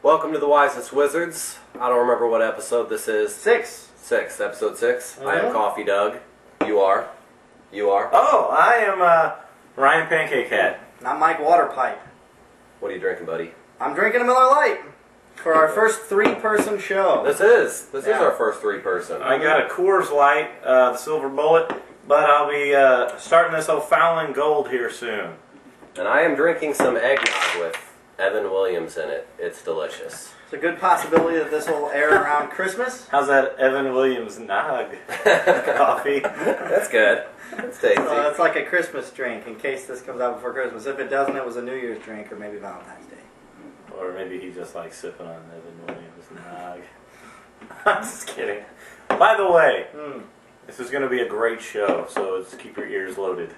Welcome to the Wisest Wizards. I don't remember what episode this is. Episode 6. I am Coffee Doug. You are? Oh, I am Ryan Pancake Hat. And I'm Mike Waterpipe. What are you drinking, buddy? I'm drinking a Miller Lite for our first three-person show. This is our first three-person. I got a Coors Light, the Silver Bullet, but I'll be starting this O'Fallon Gold here soon. And I am drinking some eggnog with Evan Williams in it. It's delicious. It's a good possibility that this will air around Christmas. How's that Evan Williams nog coffee? That's good. That's tasty. So it's like a Christmas drink in case this comes out before Christmas. If it doesn't, it was a New Year's drink or maybe Valentine's Day. Or maybe he just likes sipping on Evan Williams nog. I'm just kidding. By the way, this is going to be a great show, so let's keep your ears loaded.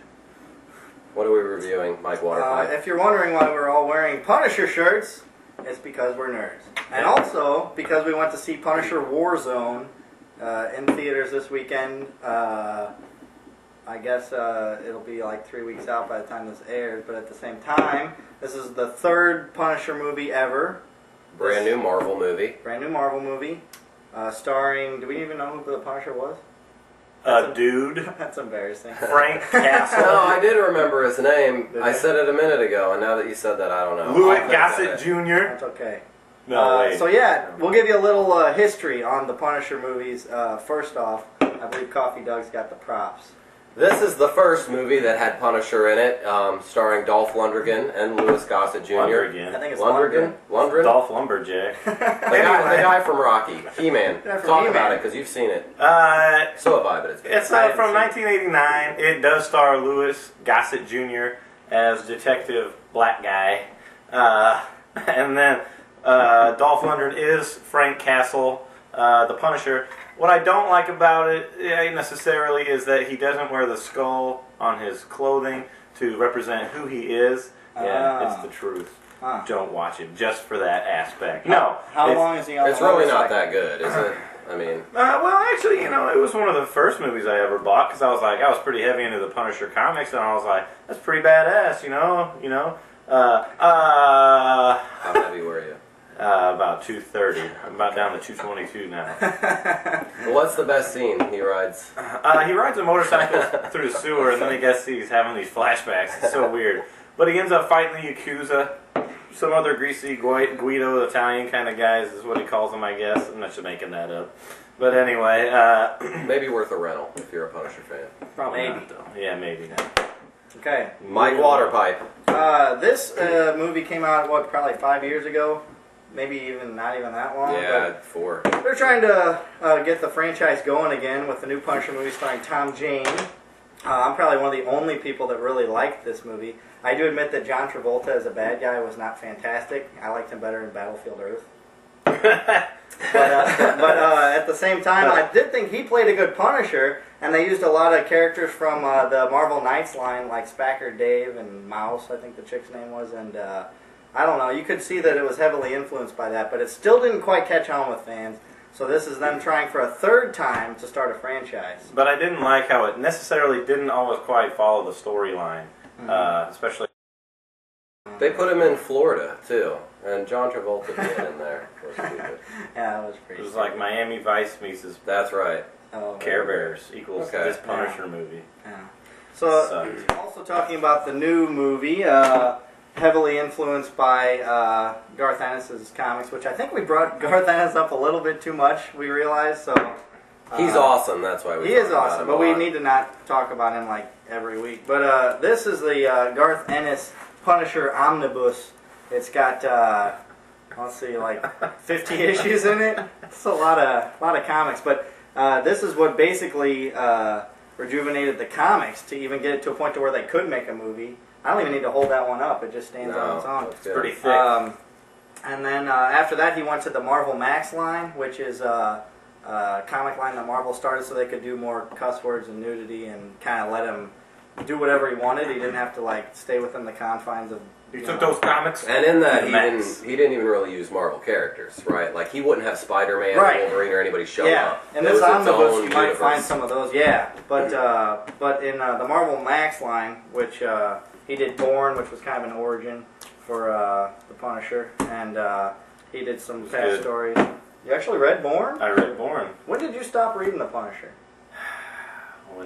What are we reviewing, Mike Waterpipe? If you're wondering why we're all wearing Punisher shirts, it's because we're nerds. And also because we went to see Punisher Warzone in theaters this weekend. I guess it'll be like 3 weeks out by the time this airs, but at the same time, this is the third Punisher movie ever. Brand new Marvel movie. Starring, do we even know who the Punisher was? Dude. That's embarrassing. Frank Castle. No, I did remember his name. I said it a minute ago, and now that you said that, I don't know. Louis Gossett Jr. That's okay. No, wait. So yeah, we'll give you a little history on the Punisher movies. First off, I believe Coffee Doug's got the props. This is the first movie that had Punisher in it, starring Dolph Lundgren and Louis Gossett Jr. I think it's Lundgren? Dolph Lumberjack. The guy from Rocky. He-Man. Talk about it, because you've seen it. So have I, but it's good. It's from 1989. It does star Louis Gossett Jr. as Detective Black Guy. And then Dolph Lundgren is Frank Castle, the Punisher. What I don't like about it necessarily is that he doesn't wear the skull on his clothing to represent who he is. Yeah, it's the truth. Don't watch it just for that aspect. No. How long is he on? It's really not that good, is it? I mean... well, actually, it was one of the first movies I ever bought because I was pretty heavy into the Punisher comics, and I was like, that's pretty badass, How heavy were you? About 230. I'm about down to 222 now. Well, what's the best scene he rides? He rides a motorcycle through the sewer, and then I guess he's having these flashbacks. It's so weird. But he ends up fighting the Yakuza. Some other greasy Guido Italian kind of guys is what he calls them, I guess. I'm not just making that up. But anyway. Maybe worth a rental if you're a Punisher fan. Probably not, though. Yeah, maybe not. Okay. Mike Waterpipe. This movie came out, probably 5 years ago? Maybe not even that long. Yeah, 4. They're trying to get the franchise going again with the new Punisher movie starring Tom Jane. I'm probably one of the only people that really liked this movie. I do admit that John Travolta as a bad guy was not fantastic. I liked him better in Battlefield Earth. but at the same time, I did think he played a good Punisher, and they used a lot of characters from the Marvel Knights line, like Spacker Dave and Mouse, I think the chick's name was, and I don't know, you could see that it was heavily influenced by that, but it still didn't quite catch on with fans. So this is them trying for a third time to start a franchise. But I didn't like how it necessarily didn't always quite follow the storyline, especially. They put him in Florida, too, and John Travolta being in there was stupid. Yeah, that was pretty It was like Miami Vice meets his That's right. Care Bears equals this Punisher movie. Yeah. So, also talking about the new movie, heavily influenced by Garth Ennis' comics, which I think we brought Garth Ennis up a little bit too much, we realized. So he's awesome, that's why we He is awesome, but we need to not talk about him like every week. But this is the Garth Ennis Punisher Omnibus. It's got, let's see, like 50 issues in it. It's a lot of comics, but this is what basically rejuvenated the comics to even get it to a point to where they could make a movie. I don't even need to hold that one up. It just stands on its own. It's pretty thick. And then after that, he went to the Marvel Max line, which is a comic line that Marvel started so they could do more cuss words and nudity and kind of let him do whatever he wanted. He didn't have to stay within the confines of. You took those comics. And in that, he didn't even really use Marvel characters, right? Like he wouldn't have Spider-Man, or Wolverine, or anybody show up. Yeah, in this omnibus, you might find some of those. Yeah, but in the Marvel Max line, which he did Born, which was kind of an origin for the Punisher, and He did some It's past good. stories. You actually read Bourne? I read Bourne. When did you stop reading The Punisher?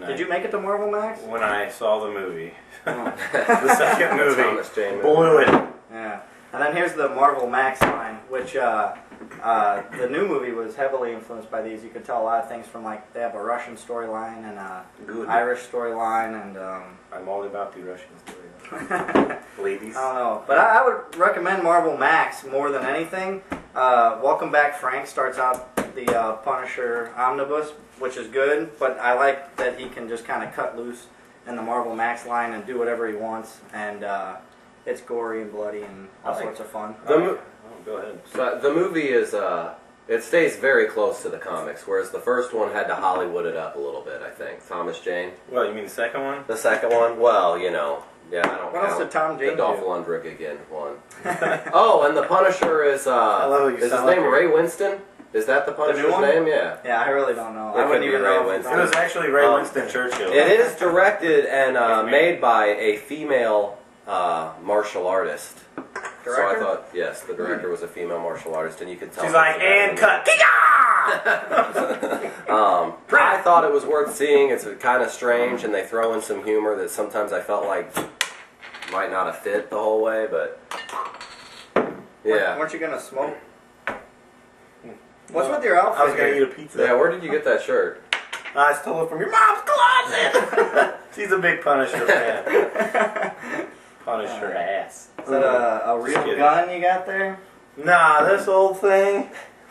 Did you make it to Marvel Max? When I saw the movie. Oh. The second movie. Thomas Jane movie. Blew it. Yeah. And then here's the Marvel Max line, which the new movie was heavily influenced by these. You could tell a lot of things from, like, they have a Russian storyline and a Irish storyline and... I'm all about the Russian storyline. Ladies. I don't know. But I would recommend Marvel Max more than anything. Welcome Back Frank starts out the Punisher Omnibus, which is good, but I like that he can just kind of cut loose in the Marvel Max line and do whatever he wants, and it's gory and bloody and all sorts of fun. Go ahead. So the movie is, it stays very close to the comics, whereas the first one had to Hollywood it up a little bit, I think. Thomas Jane. Well, you mean the second one? The second one? Well, you know, yeah, I don't What else count did Tom Jane the Dolph do? Lundgren again one. Oh, and the Punisher is, love how you is his sound name like Ray Winston? Is that the Punisher's one? name? Yeah. Yeah, I really don't know. It I wouldn't could be even Ray know. Winston. It was actually Ray Winston Churchill. It is directed and made by a female martial artist. So I Director? thought, yes, the director was a female martial artist, and you could tell. She's like, and cut. I thought it was worth seeing. It's kind of strange, and they throw in some humor that sometimes I felt like might not have fit the whole way, but yeah. Weren't you gonna smoke? What's with your outfit? I was going to here? eat a pizza. Yeah, where did you get that shirt? I stole it from your mom's closet. She's a big Punisher fan. Punisher ass. Is that a real kidding. gun you got there? Nah, this old thing.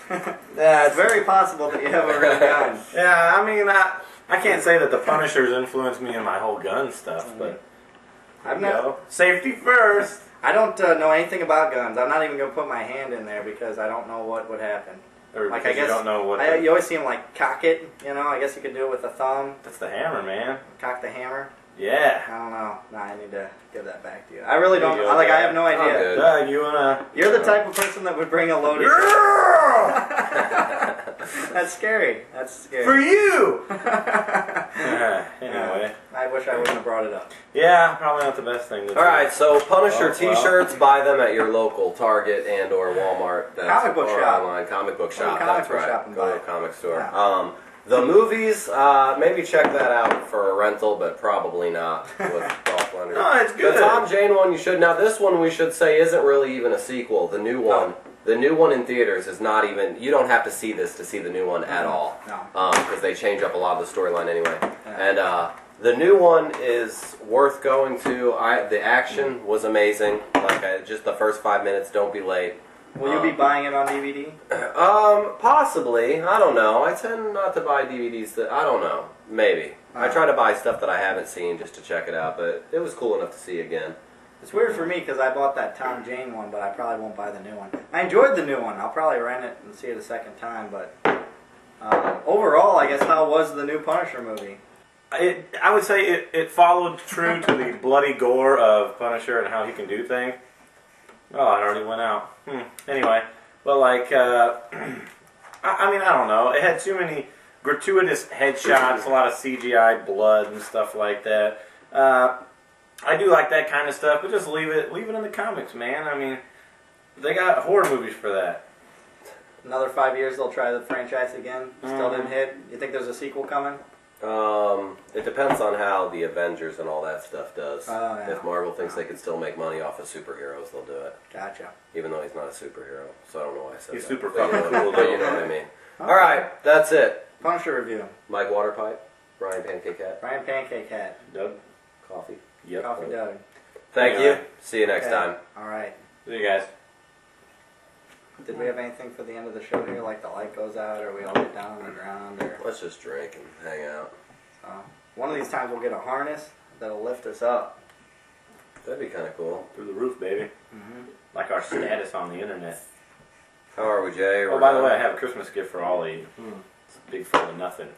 Yeah, it's very possible that you have a real gun. Yeah, I mean, I can't say that the Punisher's influenced me in my whole gun stuff, but I've you not. know, safety first. I don't know anything about guns. I'm not even gonna put my hand in there because I don't know what would happen. Or Like, because I guess you don't know what. you always see them like cock it. You know, I guess you could do it with a thumb. That's the hammer, man. Cock the hammer. Yeah. I don't know. Nah, I need to give that back to you. I really don't. There you go, I Dad. have no I'm idea. good. Doug, you wanna? You're the type of person that would bring a loaded. Yeah! That's scary. That's scary. For you. Anyway. I wish I wouldn't have brought it up. Yeah, probably not the best thing to do. All right, so Punisher Oh, well. T-shirts, buy them at your local Target and or Walmart. Comic book or shop. Online comic book Go to shop. comic That's book right. shop and Go to buy a it. comic store. Yeah. The movies, maybe check that out for a rental, but probably not with Dolph Lundgren. No, it's good. The Tom Jane one you should. Now this one we should say isn't really even a sequel. The new one. The new one in theaters is not even. You don't have to see this to see the new one at all. No. Because they change up a lot of the storyline anyway. Yeah. And the new one is worth going to. The action was amazing. Like just the first 5 minutes. Don't be late. Will you be buying it on DVD? Possibly. I don't know. I tend not to buy DVDs that I don't know. Maybe. I try to buy stuff that I haven't seen just to check it out. But it was cool enough to see again. It's weird for me because I bought that Tom Jane one, but I probably won't buy the new one. I enjoyed the new one. I'll probably rent it and see it a second time. But overall, I guess, how was the new Punisher movie? I would say it followed true to the bloody gore of Punisher and how he can do things. Oh, it already went out. Anyway, but like, I mean, I don't know. It had too many gratuitous headshots, a lot of CGI blood and stuff like that. I do like that kind of stuff, but just leave it in the comics, man. I mean, they got horror movies for that. Another 5 years, they'll try the franchise again. Still didn't hit. You think there's a sequel coming? It depends on how the Avengers and all that stuff does. Oh, yeah. If Marvel thinks they can still make money off of superheroes, they'll do it. Gotcha. Even though he's not a superhero, so I don't know why I said He's that. super But you fucking know- cool, but though. you know what I mean. Okay. All right, that's it. Punisher review. Mike Waterpipe, Brian Pancake Hat, Brian Pancake Hat. Doug? coffee. Yep. Coffee Doug. Thank Anyway. you. See you next Okay. time. All right. See you guys. Did we have anything for the end of the show here? Like the light goes out, or we all get down on the ground, or Let's just drink and hang out. one of these times we'll get a harness that'll lift us up. That'd be kind of cool. Through the roof, baby. Like our status on the internet. How are we, Jay? Oh, by the way, I have a Christmas gift for all of you. It's a big full of nothing.